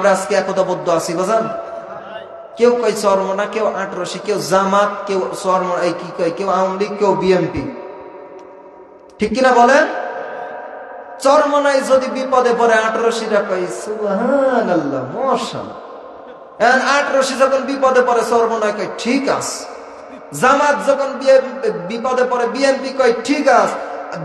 আমরা আজকে একতাবদ্ধ আছি বাজান। কেউ কয় চরমনা, কেউ আটরশি, কেউ জামাত, কেউ চরমনা, এই কি কয়, কেউ আওয়ামী লীগ, কেউ বিএনপি, ঠিক কিনা বলেন? চরমনায় যদি বিপদে পড়ে আটরশিরা কয় সুবহানাল্লাহ, মাশাআল্লাহ। আটরশি যখন বিপদে পড়ে চরমনায় কয় ঠিক আছে। জামাত যখন বিপদে পড়ে বিএনপি কয় ঠিক আছে।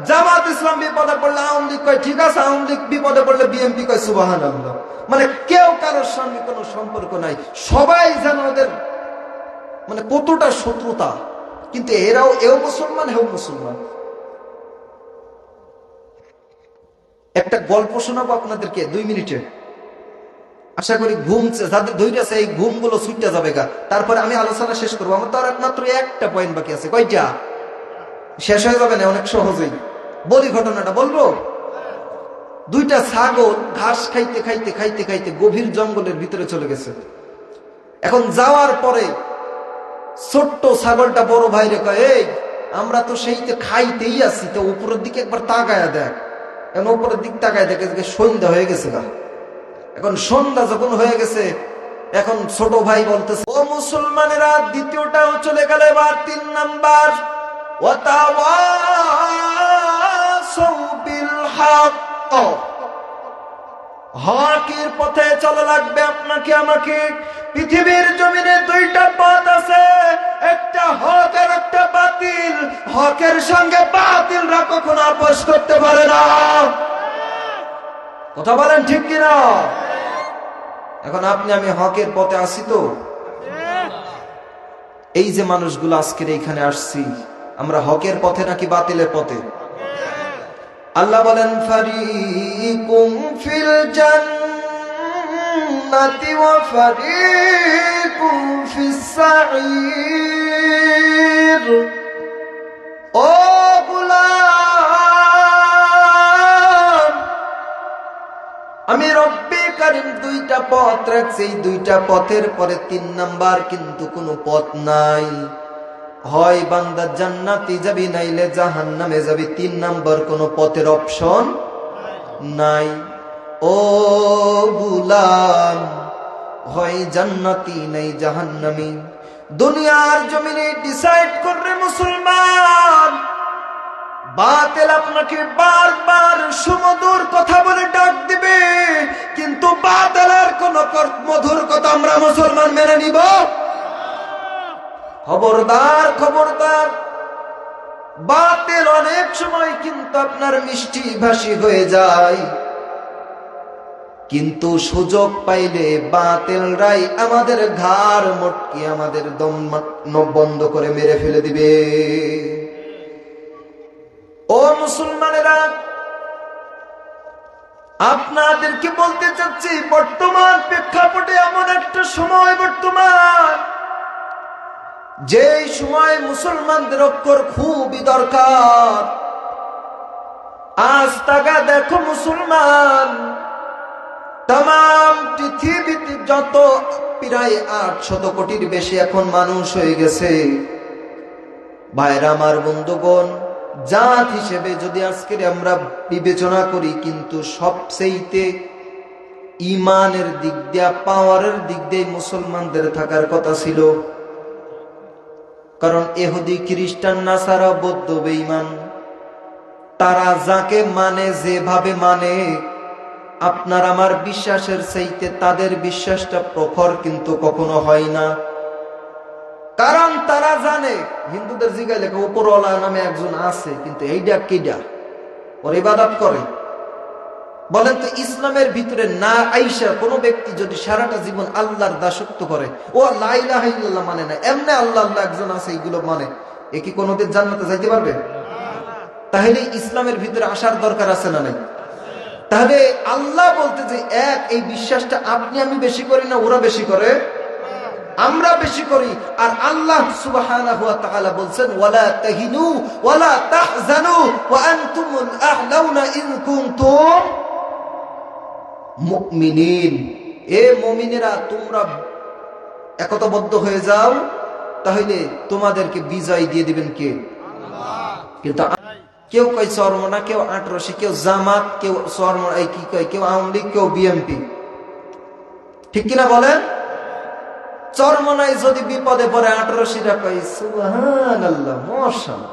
জামাত ইসলাম বিপদে পড়লে আওয়ামী লীগ কয় ঠিক আছে, আওয়ামী লীগ বিপদে পড়লে বিএনপি কয় সুবহানাল্লাহ। মানে কেউ কারোর সঙ্গে কোনো সম্পর্ক নাই, সবাই যেন ওদের মানে কতটা শত্রুতা, কিন্তু এও মুসলমান, হেও মুসলমান। একটা গল্প শোনাবো আপনাদেরকে 2 মিনিটে, আশা করি যাদের ধৈর্য আছে এই ঘুমগুলো ছুটে যাবে গা। তারপরে আমি আলোচনা শেষ করবো। আমার তো আর মাত্র একটা পয়েন্ট বাকি আছে। কয়টা? শেষ হয়ে যাবে না অনেক সহজেই। বলি ঘটনাটা বলবো। 2টা ছাগল ঘাস খাইতে খাইতে খাইতে খাইতে গভীর জঙ্গলের ভিতরে চলে গেছে। এখন যাওয়ার পরে ছোট্ট ছাগলটা বড় ভাইরে কয়, এই আমরা তো সেইতে খাইতেই আছি, তো উপরের দিকে একবার তাকায়া দেখ। এখন উপরের দিক তাকায় দেখে সন্ধ্যা হয়ে গেছে গা। এখন সন্ধ্যা যখন হয়ে গেছে, এখন ছোট ভাই বলতেছে, ও মুসলমানেরা, দ্বিতীয়টাও চলে গেল, এবার 3 নাম্বার, ওয়াতাওয়াসাউ বিল হক, হকের পথে চলা লাগবে আপনাকে আমাকে। পৃথিবীর জমিনে 2টা পথ আছে, একটা হক আর একটা বাতিল। হকের সঙ্গে বাতিলরা কখনো আপোষ করতে পারে না। কথা বলেন ঠিক কিনা? এখন আপনি আমি হকের পথে আসি তো? এই যে মানুষগুলো আজকের এইখানে আসছি, আমরা হকের পথে নাকি বাতিলের পথে? আল্লাহ বলেন, ফারিকুম ফিল জান্নাতি ওয়া ফারিকুম ফিস সাঈর। ও গোলাম, আমি রব্বে কারীম 2টা পথ রাখছি, এই 2টা পথের পরে 3 নাম্বার কিন্তু কোনো পথ নাই। হয় বান্দা জান্নাতে যাবি, নাইলে জাহান্নামে যাবি। 3 নাম্বার কোনো পথের অপশন নাই। ও গোলাম, হয় জান্নাতি নাই জাহান্নামী। দুনিয়ার জমিনে ডিসাইড করবে মুসলমান। বাতিল আপনাকে বারবার সুমধুর কথা বলে ডাক দিবে, কিন্তু বাতিলের কোন মধুর কথা আমরা মুসলমান মেনে নিব? খবরদার, খবরদার। বাতিল অনেক সময় কিন্তু আপনার মিষ্টি ভাষী হয়ে যায়, কিন্তু সুযোগ পাইলে বাতিলরাই আমাদের ঘাড় মটকি আমাদের দম বন্ধ করে মেরে ফেলে দিবে। ও মুসলমানেরা, আপনাদেরকে বলতে চাচ্ছি, বর্তমান প্রেক্ষাপটে এমন একটা সময় বর্তমান, যেই সময় মুসলমানদের অক্ষর খুবই দরকার। আজ তাকা দেখো মুসলমান, তাম পৃথিবীতে যত প্রায় 800 কোটির বেশি এখন মানুষ হয়ে গেছে। ভাইরা আমার, বন্ধুগণ, জাত হিসেবে যদি আজকে আমরা বিবেচনা করি, কিন্তু সবচেয়ে ইমানের দিক দিয়ে, পাওয়ারের দিক দিয়ে মুসলমানদের থাকার কথা ছিল। কারণ ইহুদি, খ্রিস্টান, নাসারা, বৌদ্ধ, বেঈমান, তারা যাকে মানে, যেভাবে মানে, আপনার আমার বিশ্বাসের চাইতে তাদের বিশ্বাসটা প্রখর কিন্তু কখনো হয় না। কারণ তারা জানে, হিন্দুদের জিগাইলে উপরওয়ালা নামে একজন আছে, কিন্তু এইটা কিডা, ওর ইবাদত করে। বলেন তো, ইসলামের ভিতরে না আইসা কোনো ব্যক্তি যদি সারাটা জীবন আল্লাহর দাসত্ব করে, ও লা ইলাহা ইল্লাল্লাহ মানে না, এমনি আল্লাহ আল্লাহ একজন আছে এইগুলো মানে, এ কি কোনোদিন জান্নাতে যাইতে পারবে? তাহলে ইসলামের ভিতরে আসার দরকার আছে না নাই? তাহলে আল্লাহ বলতে যে এক, এই বিশ্বাসটা আপনি আমি বেশি করি না, ওরা বেশি করে? আমরা বেশি করি। আর আল্লাহ সুবহানাহু ওয়া তাআলা বলছেন, ওয়ালা তাহিনু ওয়ালা তাহজানু ওয়া আনতুমুল আ'লাউনা ইন কুনতুম মুমিনিন। এ মুমিনেরা, তোমরা একতাবদ্ধ হয়ে যাও, তাহলে তোমাদেরকে বিজয় দিয়ে দিবেন কে? আল্লাহ। কিন্তু কেউ কয় চরমনা, কেউ আটরশি, কেউ জামাত, কেউ চরমনা, এই কি কয়, কেউ আওয়ামী লীগ, কেউ বিএনপি, ঠিক কিনা বলেন? চরমনায় যদি বিপদে পড়ে 18 কই সুবহানাল্লাহ, মাশাআল্লাহ।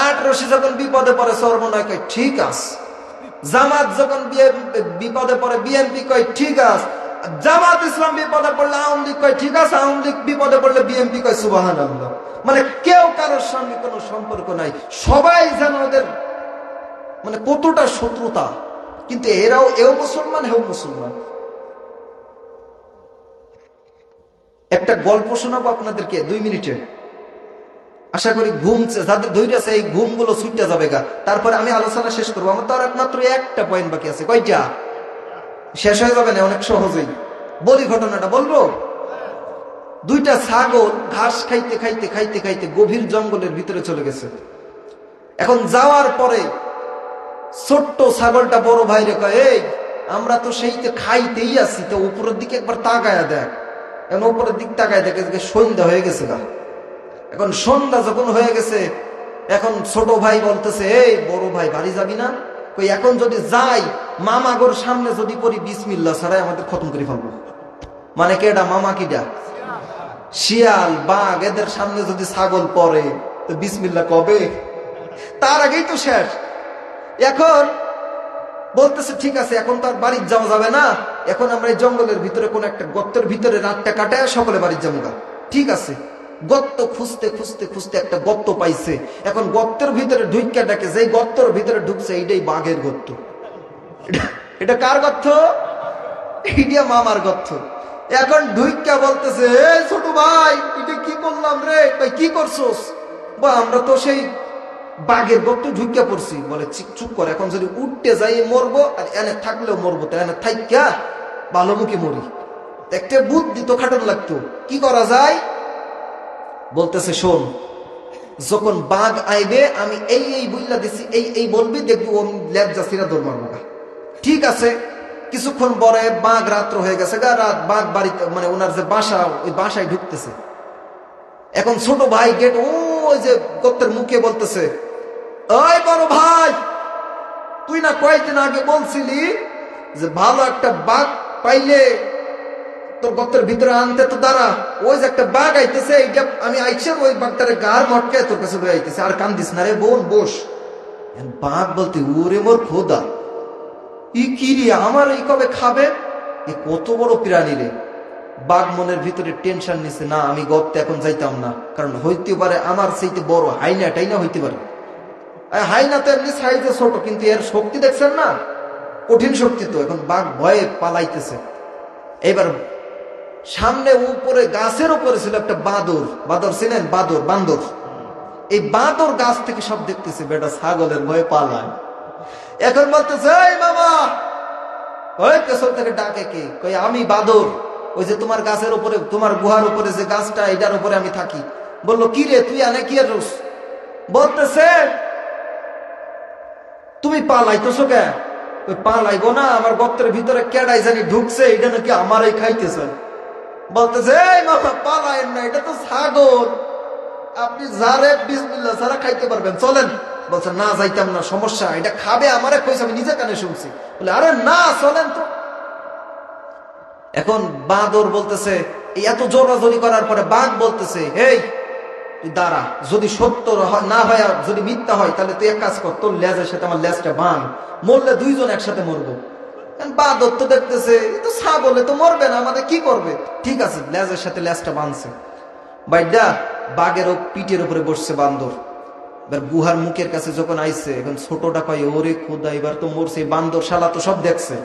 18 যখন বিপদে পড়ে চরমনায় কই ঠিক আছে। জামাত যখন বিপদে পড়ে বিএনপি কয় ঠিক আছে। জামাত ইসলাম বিপদে পড়লে আওয়ামী লীগ কয় ঠিক আছে। আওয়ামী লীগ বিপদে পড়লে বিএনপি কয় সুবহানাল্লাহ। মানে কেউ কারোর সঙ্গে কোনো সম্পর্ক নাই, সবাই যেন ওদের মানে কতটা শত্রুতা। কিন্তু এও মুসলমান, হেও মুসলমান। একটা গল্প শোনাবো আপনাদেরকে 2 মিনিটে। আশা করি ঘুমছে যাদের ধৈর্য আছে এই ঘুমগুলো ছুটে যাবে গা। তারপরে আমি আলোচনা শেষ করবো। আমার তো আর মাত্র একটা পয়েন্ট বাকি আছে। কয়টা? শেষ হয়ে যাবে না অনেক সহজেই। বলি ঘটনাটা বলবো। 2টা ছাগল ঘাস খাইতে খাইতে খাইতে খাইতে গভীর জঙ্গলের ভিতরে চলে গেছে। এখন যাওয়ার পরে ছোট্ট ছাগলটা বড় ভাইরে কয়, এই আমরা তো সেইতে খাইতেই আছি, তো উপরের দিকে একবার তাকায়া দেখ। এখন উপরের দিক তাকায় দেখে সন্ধ্যা হয়ে গেছে গা। এখন সন্ধ্যা যখন হয়ে গেছে, এখন ছোট ভাই বলতেছে, এই বড় ভাই বাড়ি যাবি না? কই এখন যদি যাই মামাগোর সামনে যদি পড়ি বিসমিল্লাহ ছাড়াই আমাদের খতম করে ফেলবো। মানে কেডা? মামা কিডা? শিয়াল, বাঘ, এদের সামনে যদি ছাগল পড়ে তো বিসমিল্লাহ কবে? তার আগেই তো শেষ। এখন বলতেছে ঠিক আছে, এখন তো আর বাড়ি যাওয়া যাবে না। এখন আমরা এই জঙ্গলের ভিতরে কোন একটা গর্তের ভিতরে রাতটা কাটায় সকলে বাড়ি যাবো গা। ঠিক আছে। গর্ত খুঁজতে খুঁজতে খুঁজতে একটা গর্ত পাইছে। এখন গর্তের ভিতরে ঢুইকা ডাকে, যেই গর্তের ভিতরে ঢুকছে এইটাই বাঘের গর্ত। এটা কার গর্ত? এইটা মামার গর্ত। এখন ঢুইকা বলতেছে, এই ছোট ভাই এটা কি করলাম রে? ভাই কি করছোস? বা আমরা তো সেই বাঘের গর্ত ঢুইকা পড়ছি। বলে চুপ কর, এখন যদি উঠতে যাই মরবো, আর এনে থাকলেও মরবো। তো এনে থাইকা ভালো মুখে মরি। একটা বুদ্ধি তো খাটানো লাগতো, কি করা যায়? বলতেছে শোন, যখন বাঘ আইবে আমি এই বুঝলা দিছি, এই বলবি, দেখবি ও লেজা সিরা দৌড় মারবো। ঠিক আছে। কিছুক্ষণ পরে বাঘ রাত্র হয়ে গেছে গা। রাত বাঘ বাড়িতে মানে ওনার যে বাসা, ওই বাসায় ঢুকতেছে। এখন ছোট ভাই গেট ওই যে গর্তের মুখে বলতেছে, ওই বড় ভাই তুই না কয়েকদিন আগে বলছিলি যে ভালো একটা বাঘ পাইলে তোর গর্তের ভিতরে আনতে, তো দাঁড়া, ওই যে একটা বাঘ আইতেছে, এইটা আমি আইছে ওই বাঘটারে গার মটকে তোর কাছে লয়ে আইতেছে। আর কান্দিস না রে বোন, বস। বাঘ বলতে, ওরে মোর খোদা, ই কি রে, আমার এই কবে খাবে? এ কত বড় প্রাণী রে। বাঘ মনের ভিতরে টেনশন নিছে, না আমি গর্তে এখন যাইতাম না, কারণ হইতে পারে আমার সেইতে বড় হাইনা টাইনা হইতে পারে। হাইনা তো এমনি সাইজে ছোট, কিন্তু এর শক্তি দেখছেন না, কঠিন শক্তি। তো এখন বাঘ ভয়ে পালাইতেছে। এবার সামনে উপরে গাছের উপরে ছিল একটা বাদর। বাদর ছিলেন? বান্দর। এই বাদর গাছ থেকে সব দেখতেছে, বেটা ছাগলের ভয়ে পালায়। এখন বলতেছে, এই মামা, ওই পেছন থেকে ডাকে কে? কই আমি বাদর, ওই যে তোমার গাছের উপরে, তোমার গুহার উপরে যে গাছটা, এটার উপরে আমি থাকি। বললো কি রে তুই আনে কি রোস? বলতেছে তুমি পালাইতেছো কে? পালাইবো না, আমার গর্তের ভিতরে কেডাই জানি ঢুকছে, এটা নাকি আমারই খাইতেছে। বলতেছে, এই মামা পালাইন না, এটা তো ছাগল, আপনি যারে বিসমিল্লাহ ছাড়া খাইতে পারবেন, চলেন। বলছে না যাইতাম না, সমস্যা, এটা খাবে আমারে কইছে, আমি নিজে কানে শুনছি। বলে আরে না চলেন তো। এখন বাঁদর বলতেছে, এত জোরাজোরি করার পরে বাঘ বলতেছে, এই তুই দাঁড়া, যদি সত্য না হয় আর যদি মিথ্যা হয় তাহলে তুই এক কাজ কর, তোর লেজের সাথে আমার লেজটা বাঁধ, মরলে দুইজন একসাথে মরবো। বাঁদর তো দেখতেছে তো ছাগলে তো মরবে না, আমাদের কি করবে? ঠিক আছে, লেজের সাথে লেজটা বাঁধছে। বাইডা বাঘেরও পিঠের উপরে বসছে বান্দর। এবার গুহার মুখের কাছে যখন আইছে, এখন ছোটটা কয়, ওরে খোদা এবার তো মরছে। বান্দর শালা তো সব দেখছে,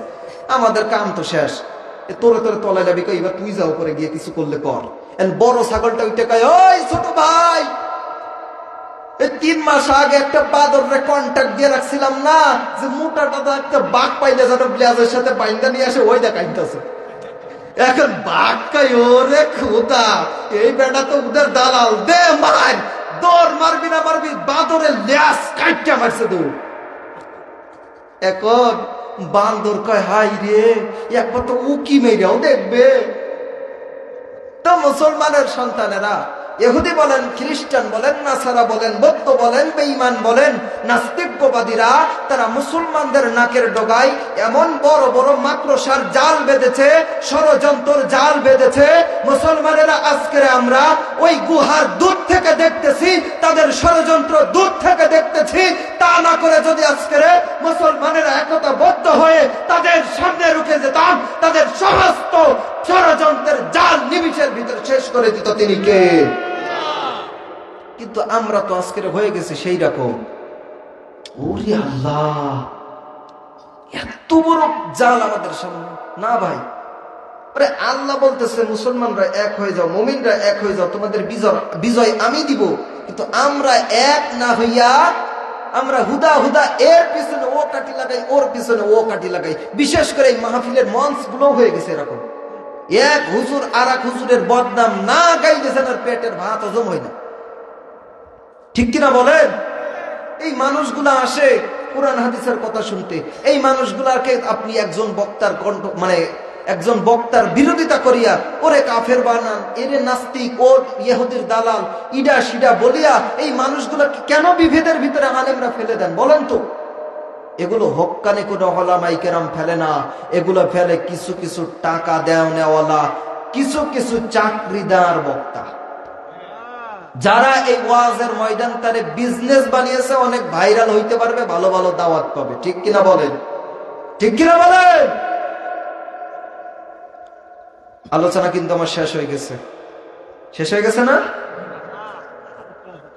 আমাদের কাম তো শেষ। তোরে তলায় যাবি, এবার তুই যাও করে গিয়ে কিছু করলে কর। বড় ছাগলটা উঠে কয়, ওই ছোট ভাই, এই 3 মাস আগে একটা বাদরে কন্ট্যাক্ট দিয়ে রাখছিলাম না, যে মোটাটা একটা বাঘ পাইলে যাতে ব্লেজের সাথে বাইন্দা নিয়ে আসে, ওই দেখাইতেছে। এখন বাঘ কয়, ওরে খোদা, এই বেটা তো ওদের দালাল, দে মার, দৌড়, মারবি না মারবি, বাদরের লেজ কাইটা মারছে দৌড়। এখন বান্দর কয়, হাই রে, একবার তো উকি মেয়েরাও দেখবে। তো মুসলমানের সন্তানেরা ইহুদি বলেন, খ্রিস্টান বলেন, নাসারা বলেন, বৌদ্ধ বলেন, বেঈমান বলেন, নাস্তিকবাদীরা তারা মুসলমানদের নাকের ডগায় এমন বড় বড় মাকড়সার জাল বেঁধেছে, ষড়যন্ত্র জাল বেঁধেছে। মুসলমানেরা আজকে আমরা ওই গুহার দূর থেকে দেখতেছি, তাদের ষড়যন্ত্র দূর থেকে দেখতেছি। তা না করে যদি আজকে মুসলমানেরা একতাবদ্ধ হয়ে তাদের সামনে রুখে যেতাম, তাদের সমস্ত ষড়যন্ত্রের জাল নিমিষের ভিতরে শেষ করে দিত তিনি কে। কিন্তু আমরা তো আজকে হয়ে গেছি সেই রকম। ওরে আল্লাহ, এত বড় জাল আমাদের সামনে। না ভাই, আরে আল্লাহ বলতেছে মুসলমানরা এক হয়ে যাও, মুমিনরা এক হয়ে যাও, তোমাদের বিজয় আমি দিব। কিন্তু আমরা এক না হইয়া আমরা হুদা হুদা এর পিছনে ও কাটি লাগাই, ওর পিছনে ও কাটি লাগাই। বিশেষ করে এই মাহফিলের মঞ্চ গুলো হয়ে গেছে এরকম। এক হুজুর আর এক হুজুরের বদনাম না গাইতেছেন আর পেটের ভাত হজম হয় না। ঠিক কিনা বলেন? এই মানুষগুলা আসে কোরআন হাদিসের কথা শুনতে। এই মানুষগুলাকে আপনি একজন বক্তার কণ্ঠ মানে একজন বক্তার বিরোধিতা করিয়া ওরে কাফের বানান, এরে নাস্তিক, ও ইহুদির দালাল, ইডা সিডা বলিয়া এই মানুষগুলাকে কেন বিভেদের ভিতরে আলেমরা ফেলে দেন বলেন তো? এগুলো হক্কানি কোনো ওলামায়ে কেরাম ফেলে না, এগুলো ফেলে কিছু কিছু টাকা দেওয়ালা, কিছু কিছু চাকরিদার বক্তা, যারা এই ওয়াজের ময়দান তারে বিজনেস বানিয়েছে, অনেক ভাইরাল হইতে পারবে, ভালো ভালো দাওয়াত পাবে। ঠিক কিনা বলেন? ঠিক কিনা বলেন? আলোচনা কিন্তু আমার শেষ হয়ে গেছে। শেষ হয়ে গেছে না?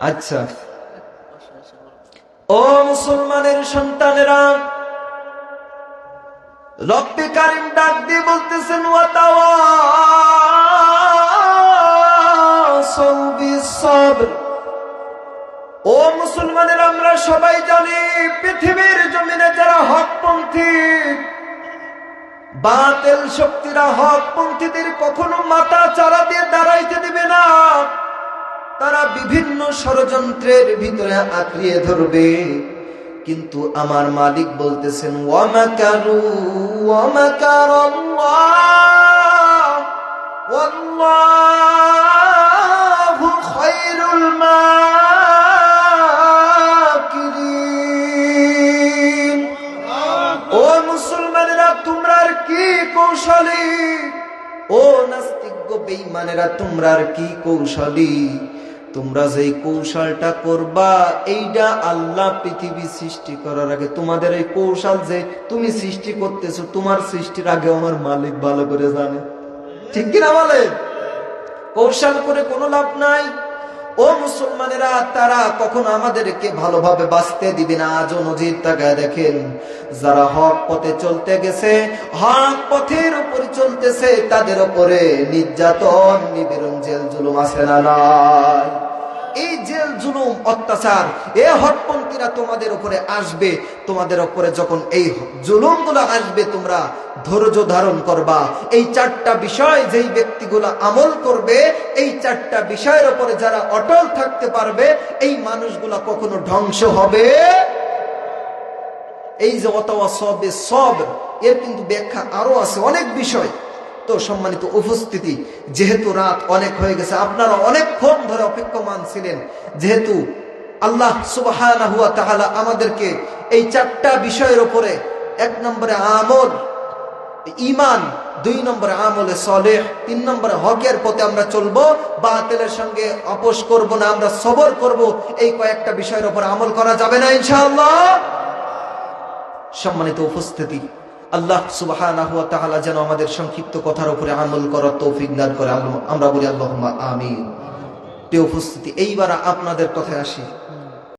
আচ্ছা, ও মুসলমানের সন্তানেরা, রব্বে কারিম ডাক দিয়ে বলতেছেন, ওয়া তাওয়াসাউ বিস-সাবর। ও মুসলমানের, আমরা সবাই জানি পৃথিবীর জমিনে যারা হকপন্থী, বাতিল শক্তিরা হকপন্থীদের কখনো মাথা চারা দিয়ে দাঁড়াইতে দিবে না। তারা বিভিন্ন ষড়যন্ত্রের ভিতরে আঁকড়িয়ে ধরবে। কিন্তু আমার মালিক বলতেছেন, ওয়া মাকারু ওয়া মাকারাল্লাহ ওয়াল্লাহু খায়রুল মাকিরিন। ও মুসলমানেরা, তোমরা আর কি কৌশলী? ও নাস্তিক বেঈমানেরা, তোমরা আর কি কৌশলী? তোমরা যেই কৌশলটা করবা, এইটা আল্লাহ পৃথিবী সৃষ্টি করার আগে তোমাদের এই কৌশল যে তুমি সৃষ্টি করতেছো, তোমার সৃষ্টির আগে আমার মালিক ভালো করে জানে। ঠিক কিনা বলে? কৌশল করে কোনো লাভ নাই। ও মুসলমানেরা, তারা কখনো আমাদেরকে ভালোভাবে বাঁচতে দিবে না। আজও নজির তাকায় দেখেন, যারা হক পথে চলতে গেছে, হক পথের উপর চলতেছে, তাদের উপরে নির্যাতন, নিপীড়ন, জেল জুলুম আছে না নাই? এই জেল জুলুম, অত্যাচার, এ হকপন্থীরা তোমাদের উপরে আসবে। তোমাদের উপরে যখন এই জুলুমগুলো আসবে, তোমরা ধৈর্য ধারণ করবা। এই চারটা বিষয় যেই ব্যক্তিগুলো আমল করবে, এই চারটা বিষয়ের উপরে যারা অটল থাকতে পারবে, এই মানুষগুলা কখনো ধ্বংস হবে। এই যে ওয়াতাওয়াসাউ বিস-সাবর, এর কিন্তু ব্যাখ্যা আরো আছে, অনেক বিষয়। তো সম্মানিত উপস্থিতি, যেহেতু রাত অনেক হয়ে গেছে, আপনারা অনেকক্ষণ ধরে অপেক্ষমান ছিলেন, যেহেতু আল্লাহ সুবহানাহু ওয়া তাআলা আমাদেরকে এই চারটা বিষয়ের উপরে, এক নম্বরে আমল ঈমান, দুই নম্বরে আমলে সালেহ, তিন নম্বরে হকের পথে আমরা চলবো, বাতিলের সঙ্গে আপোষ করব না, আমরা সবর করব, এই কয়েকটা বিষয়ের উপর আমল করা যাবে না ইনশাআল্লাহ? সম্মানিত উপস্থিতি, আল্লাহ সুবহানাহু ওয়া তাআলা যেন আমাদের সংক্ষিপ্ত কথার উপরে আমল করার তৌফিক দান করে। আমরা বলি আল্লাহুম্মা আমিন। প্রিয় উপস্থিতি, এইবার আপনাদের কথায় আসি।